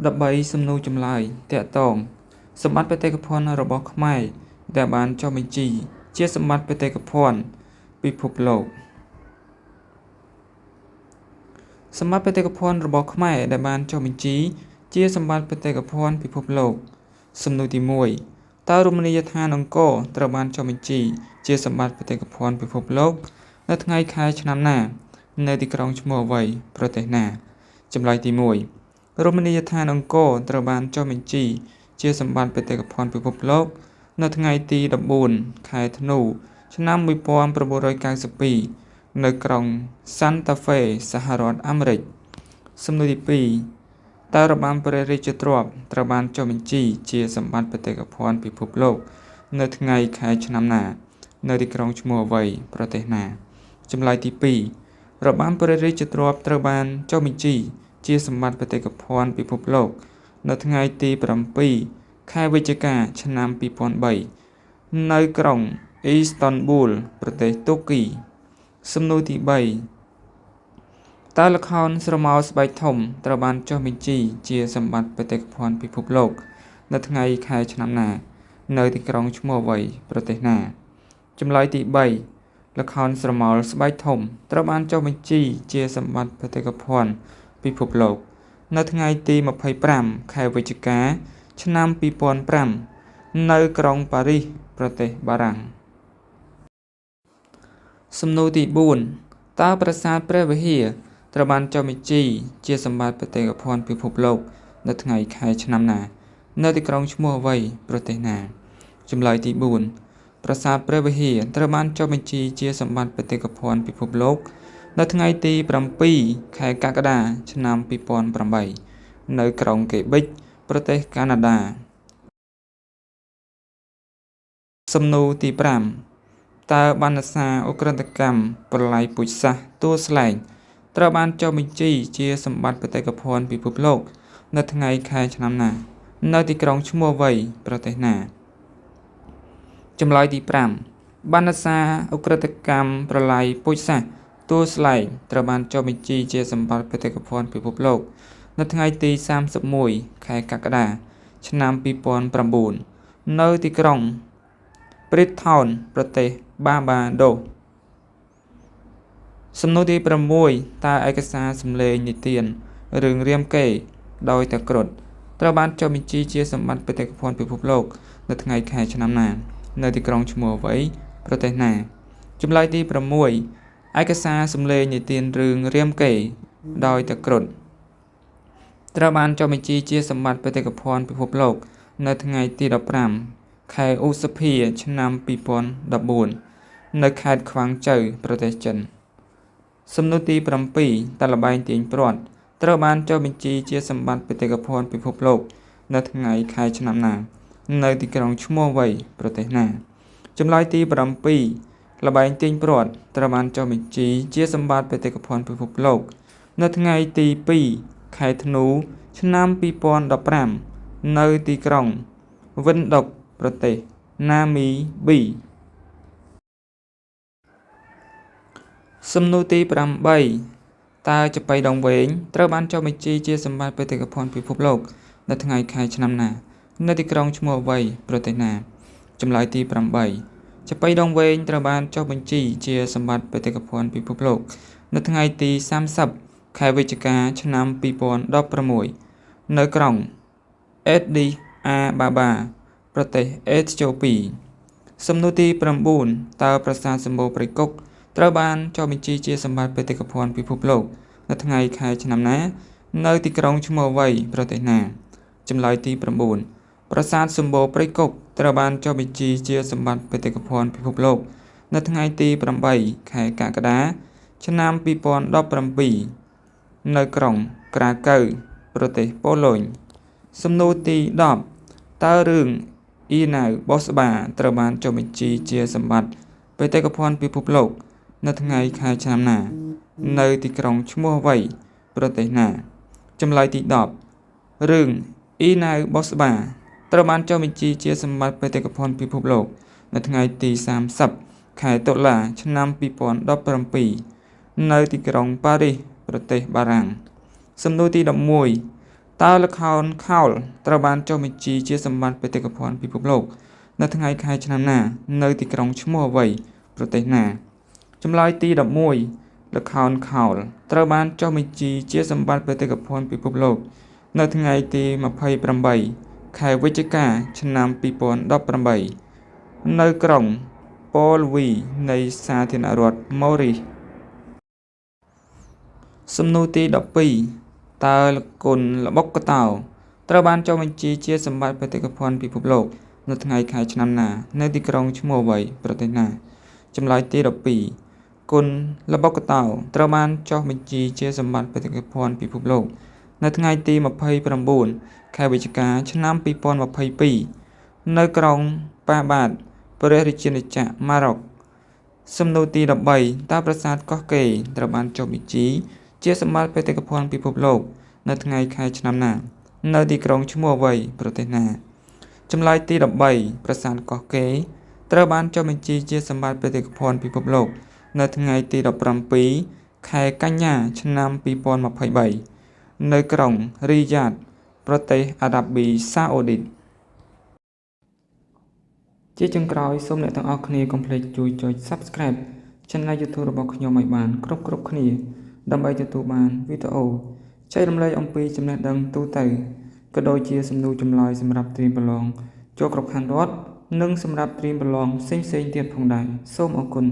ដើម្បីសំណួរចម្លើយតាក់ទងសម្បត្តិបេតិកភណ្ឌរបស់ខ្មែរដែលបានចុះបញ្ជីជាសម្បត្តិបេតិកភណ្ឌពិភពលោកសម្បត្តិបេតិកភណ្ឌរបស់ខ្មែរដែលបានចុះបញ្ជីជាសម្បត្តិបេតិកភណ្ឌពិភពលោកសំណួរទី1តើរមណីយដ្ឋានអង្គរត្រូវបានចុះបញ្ជីជាសម្បត្តិបេតិកភណ្ឌពិភពលោកនៅថ្ងៃខែឆ្នាំណានៅទីក្រុងឈ្មោះអ្វីប្រទេសណាចម្លើយទី1រមណីយដ្ឋានអង្គរត្រូវបានចុះបញ្ជីជាសម្បត្តិបេតិកភណ្ឌពិភពលោកនៅថ្ងៃទី14ខែធ្នូឆ្នាំ1992នៅក្រុង Santa Fe សហរដ្ឋអាមេរិកសំណួរទី2តើរបាំព្រះរាជទ្រព្យត្រូវបានចុះបញ្ជីជាសម្បត្តិបេតិកភណ្ឌពិភពលោកនៅថ្ងៃខែឆ្នាំណានៅទីក្រុងឈ្មោះអ្វីប្រទេសណាចម្លើយទី2របាំព្រះរាជទ្រព្យត្រូវបានចុះបញ្ជីជាសម្បត្តិបេតិកភណ្ឌពិភពលោកនៅថ្ងៃទី7ខែវិច្ឆិកាឆ្នាំ2003នៅក្រុងអ៊ីស្តង់ប៊ូលប្រទេសតូគីសំណួរទី3តើល្ខោនស្រមោលស្បែកធំត្រូវបានចុះបញ្ជីជាសម្បត្តិបេតិកភណ្ឌពិភពលោកនៅថ្ងៃខែឆ្នាំណានៅទីក្រុងឈ្មោះអ្វីប្រទេសណាចម្លើយទី3ល្ខោនស្រមោលស្បែកធំត្រូវបានចុះបញ្ជីជាសម្បត្តិបេតិកភណ្ឌពិភពលោកនៅថ្ងៃទី25ខែវិច្ឆិកាឆ្នាំ2005នៅក្រុងប៉ារីសប្រទេសបារាំងសំណួរទី4តើប្រាសាទព្រះវិហារត្រូវបានចុះបញ្ជីជាសម្បត្តិបេតិកភណ្ឌពិភពលោកនៅថ្ងៃខែឆ្នាំណានៅទីក្រុងឈ្មោះអ្វីប្រទេសណាចម្លើយទី4ប្រាសាទព្រះវិហារត្រូវបានចុះបញ្ជីជាសម្បត្តិបេតិកភណ្ឌពិភពលោកនៅថ្ងៃទី7ខែកក្កដាឆ្នាំ2008នៅក្រុងកេបិចប្រទេសកាណាដាសំណួរទី5តើបណ្ណសារឧក្រិដ្ឋកម្មប្រល័យពូជសាសន៍ទួលស្លែងត្រូវបានចុះបញ្ជីជាសម្បត្តិបេតិកភណ្ឌពិភពលោកនៅថ្ងៃខែឆ្នាំណានៅទីក្រុងឈ្មោះអ្វីប្រទេសណាចម្លើយទី5បណ្ណសារឧក្រិដ្ឋកម្មប្រល័យពូជសាសន៍ទួលស្លែងត្រូវបានចុះបញ្ជីជាសម្បត្តិបេតិកភណ្ឌពិភពលោកនៅថ្ងៃទី31ខែកក្កដាឆ្នាំ2009នៅទីក្រុងBridgetown ប្រទេសបាបាដូសសំណួរទី6តើឯកសារសម្លេងនិទានរឿងរាមកេរ្តិ៍ដោយតាគ្រុឌត្រូវបានចុះបញ្ជីជាសម្បត្តិបេតិកភណ្ឌពិភពលោកនៅថ្ងៃខែឆ្នាំណានៅទីក្រុងឈ្មោះអ្វីប្រទេសណាចម្លើយទី6ឯកសារសម្លេងនិទានរឿងរាមកេរ្តិ៍ដោយតាគ្រុឌត្រូវបានចុះបញ្ជីជាសម្បត្តិបេតិកភណ្ឌពិភពលោកនៅថ្ងៃទី15ខែឧសភាឆ្នាំ2014នៅខេត្តខ្វាងជូវប្រទេសចិនសំណួរទី7តើល្បែងទាញព្រ័ត្រត្រូវបានចុះបញ្ជីជាសម្បត្តិបេតិកភណ្ឌពិភពលោកនៅថ្ងៃខែឆ្នាំណានៅទីក្រុងឈ្មោះអ្វីប្រទេសណាចម្លើយទី7ល្បែងទាញព្រ័ត្រត្រូវបានចុះបញ្ជីជាសម្បត្តិបេតិកភណ្ឌពិភពលោកនៅថ្ងៃទី2ខែធ្នូឆ្នាំ2015នៅទីក្រុងវិនដុកប្រទេសណាមីប៊ីសំណួរទី8តើចាប៉ីដងវែងត្រូវបានចុះបញ្ជីជាសម្បត្តិបេតិកភណ្ឌពិភពលោកនៅថ្ងៃខែឆ្នាំណានៅទីក្រុងឈ្មោះអ្វីប្រទេសណាចម្លើយទី8ចាប៉ីដងវែងត្រូវបានចុះបញ្ជីជាសម្បត្តិបេតិកភណ្ឌពិភពលោកនៅថ្ងៃទី30ខែវិច្ឆិកាឆ្នាំ2016នៅក្រុងអេឌីអាបាបាប្រទេសអេត្យូពីសំណួរទី9តើប្រាសាទសម្បូរព្រៃគុកត្រូវបានចុះបញ្ជីជាសម្បត្តិបេតិកភណ្ឌពិភពលោកនៅថ្ងៃខែឆ្នាំណានៅទីក្រុងឈ្មោះអ្វីប្រទេសណាចម្លើយទី9ប្រាសាទសម្បូរព្រៃគុកត្រូវបានចុះបញ្ជីជាសម្បត្តិបេតិកភណ្ឌពិភពលោកនៅថ្ងៃទី8ខែកក្កដាឆ្នាំ2017នៅក្រុងក្រាកូវប្រទេសប៉ូឡូញសំណួរទី10តើរឿងអ៊ីណាវបូស្បាត្រូវបានចុះបញ្ជីជាសម្បត្តិបេតិកភណ្ឌពិភពលោកនៅថ្ងៃខែឆ្នាំណានៅទីក្រុងឈ្មោះអ្វីប្រទេសណាចម្លើយទី10រឿងអ៊ីណាវបូស្បាត្រូវបានចុះបញ្ជីជាសម្បត្តិបេតិកភណ្ឌពិភពលោកនៅថ្ងៃទី30ខែតុលាឆ្នាំ2017នៅទីក្រុងប៉ារីសប្រទេសបារាំងសំណួរទី11 តើល្ខោនខោលត្រូវបានចុះបញ្ជីជាសម្បត្តិបេតិកភណ្ឌពិភពលោកនៅថ្ងៃខែឆ្នាំណានៅទីក្រុងឈ្មោះអ្វីប្រទេសណាចម្លើយទី11ល្ខោនខោលត្រូវបានចុះបញ្ជីជាសម្បត្តិបេតិកភណ្ឌពិភពលោកនៅថ្ងៃទី28ខែវិច្ឆិកាឆ្នាំ2018នៅក្រុងប៉ូលវីនៃសាធារណរដ្ឋម៉ូរីសសំណួរទី12តើគុនល្បុក្កតោត្រូវបានចុះបញ្ជីជាសម្បត្តិបេតិកភណ្ឌពិភពលោកនៅថ្ងៃខែឆ្នាំណានៅទីក្រុងឈ្មោះអ្វីប្រទេសណាចម្លើយទី12គុនល្បុក្កតោត្រូវបានចុះបញ្ជីជាសម្បត្តិបេតិកភណ្ឌពិភពលោកនៅថ្ងៃទី29ខែវិច្ឆិកាឆ្នាំ2022នៅក្រុងប៉ាបាតព្រះរាជាណាចក្រម៉ារ៉ុកសំណួរទី13តើប្រាសាទកោះកេរត្រូវបានចុះបញ្ជីជាសម្បត្តិបេតិកភណ្ឌពិភពលោកនៅថ្ងៃខែឆ្នាំណានៅទីក្រុងឈ្មោះអ្វីប្រទេសណាចម្លើយទី13ប្រាសាទកោះកេរត្រូវបានចុះបញ្ជីជាសម្បត្តិបេតិកភណ្ឌពិភពលោកនៅថ្ងៃទី17ខែកញ្ញាឆ្នាំ2023នៅក្រុងរីយ៉ាតប្រទេសអារ៉ាប៊ីសាអូឌីតជាចុងក្រោយសូមអ្នកទាំងអស់គ្នាកុំភ្លេចជួយចុច Subscribe Channel YouTube របស់ខ្ញុំឲ្យបានគ្រប់គ្នាដើម្បីទទួលបានវីដេអូចែករំលែកអំពីចំណេះដឹងទូទៅក៏ដូចជាសំណួរចម្លើយសម្រាប់ត្រៀមប្រឡងចូលក្របខ័ណ្ឌរដ្ឋនិងសម្រាប់ត្រៀមប្រឡងផ្សេងៗទៀតផងដែរសូមអរគុណ